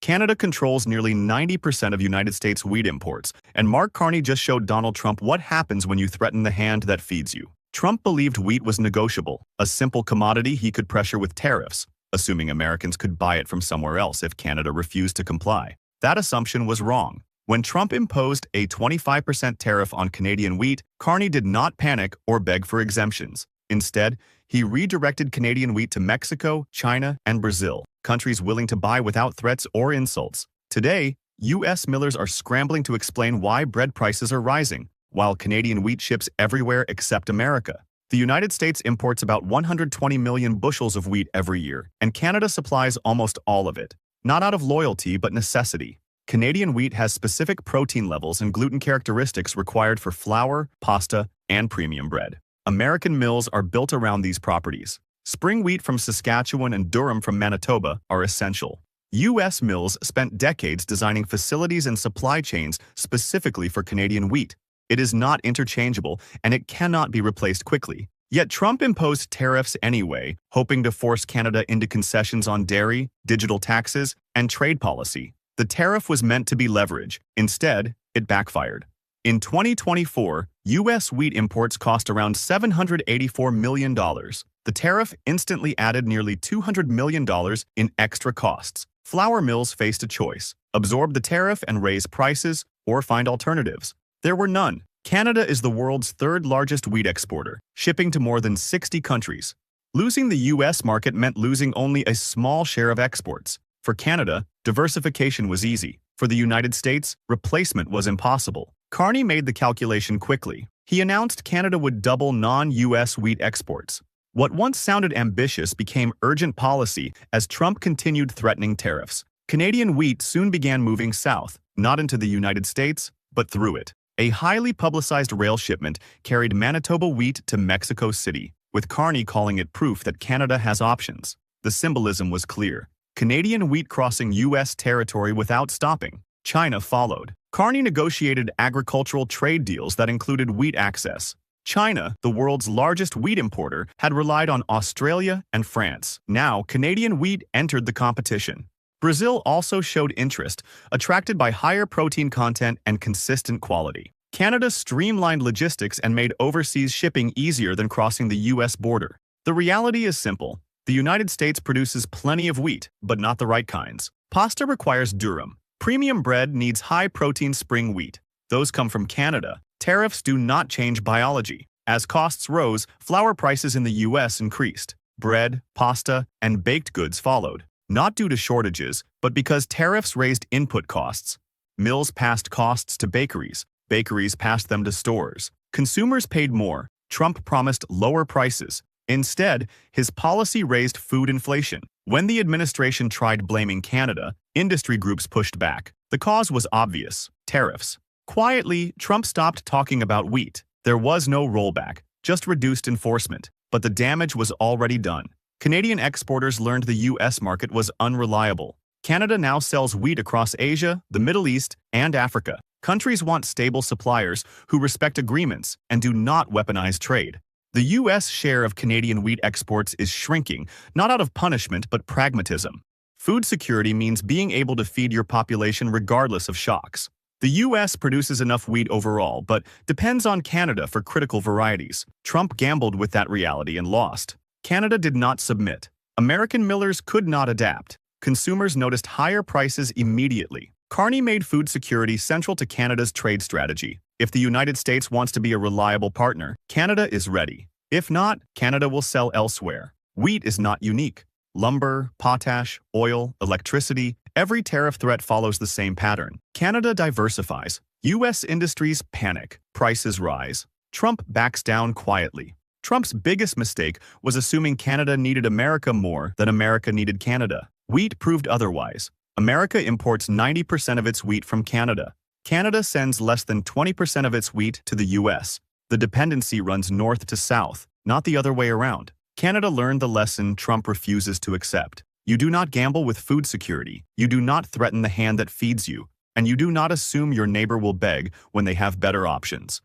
Canada controls nearly 90% of United States wheat imports, and Mark Carney just showed Donald Trump what happens when you threaten the hand that feeds you. Trump believed wheat was negotiable, a simple commodity he could pressure with tariffs, assuming Americans could buy it from somewhere else if Canada refused to comply. That assumption was wrong. When Trump imposed a 25% tariff on Canadian wheat, Carney did not panic or beg for exemptions. Instead, he redirected Canadian wheat to Mexico, China, and Brazil, countries willing to buy without threats or insults. Today, U.S. millers are scrambling to explain why bread prices are rising, while Canadian wheat ships everywhere except America. The United States imports about 120 million bushels of wheat every year, and Canada supplies almost all of it. Not out of loyalty, but necessity. Canadian wheat has specific protein levels and gluten characteristics required for flour, pasta, and premium bread. American mills are built around these properties. Spring wheat from Saskatchewan and durum from Manitoba are essential. U.S. mills spent decades designing facilities and supply chains specifically for Canadian wheat. It is not interchangeable, and it cannot be replaced quickly. Yet Trump imposed tariffs anyway, hoping to force Canada into concessions on dairy, digital taxes, and trade policy. The tariff was meant to be leverage. Instead, it backfired. In 2024, U.S. wheat imports cost around $784 million. The tariff instantly added nearly $200 million in extra costs. Flour mills faced a choice: absorb the tariff and raise prices, or find alternatives. There were none. Canada is the world's third-largest wheat exporter, shipping to more than 60 countries. Losing the U.S. market meant losing only a small share of exports. For Canada, diversification was easy. For the United States, replacement was impossible. Carney made the calculation quickly. He announced Canada would double non-U.S. wheat exports. What once sounded ambitious became urgent policy as Trump continued threatening tariffs. Canadian wheat soon began moving south, not into the United States, but through it. A highly publicized rail shipment carried Manitoba wheat to Mexico City, with Carney calling it proof that Canada has options. The symbolism was clear. Canadian wheat crossing U.S. territory without stopping. China followed. Carney negotiated agricultural trade deals that included wheat access. China, the world's largest wheat importer, had relied on Australia and France. Now, Canadian wheat entered the competition. Brazil also showed interest, attracted by higher protein content and consistent quality. Canada streamlined logistics and made overseas shipping easier than crossing the U.S. border. The reality is simple. The United States produces plenty of wheat, but not the right kinds. Pasta requires durum. Premium bread needs high-protein spring wheat. Those come from Canada. Tariffs do not change biology. As costs rose, flour prices in the U.S. increased. Bread, pasta, and baked goods followed. Not due to shortages, but because tariffs raised input costs. Mills passed costs to bakeries. Bakeries passed them to stores. Consumers paid more. Trump promised lower prices. Instead, his policy raised food inflation. When the administration tried blaming Canada, industry groups pushed back. The cause was obvious: tariffs. Quietly, Trump stopped talking about wheat. There was no rollback, just reduced enforcement. But the damage was already done. Canadian exporters learned the U.S. market was unreliable. Canada now sells wheat across Asia, the Middle East, and Africa. Countries want stable suppliers who respect agreements and do not weaponize trade. The U.S. share of Canadian wheat exports is shrinking, not out of punishment but pragmatism. Food security means being able to feed your population regardless of shocks. The U.S. produces enough wheat overall, but depends on Canada for critical varieties. Trump gambled with that reality and lost. Canada did not submit. American millers could not adapt. Consumers noticed higher prices immediately. Carney made food security central to Canada's trade strategy. If the United States wants to be a reliable partner, Canada is ready. If not, Canada will sell elsewhere. Wheat is not unique. Lumber, potash, oil, electricity, every tariff threat follows the same pattern. Canada diversifies. U.S. industries panic. Prices rise. Trump backs down quietly. Trump's biggest mistake was assuming Canada needed America more than America needed Canada. Wheat proved otherwise. America imports 90% of its wheat from Canada. Canada sends less than 20% of its wheat to the U.S. The dependency runs north to south, not the other way around. Canada learned the lesson Trump refuses to accept. You do not gamble with food security, you do not threaten the hand that feeds you, and you do not assume your neighbor will beg when they have better options.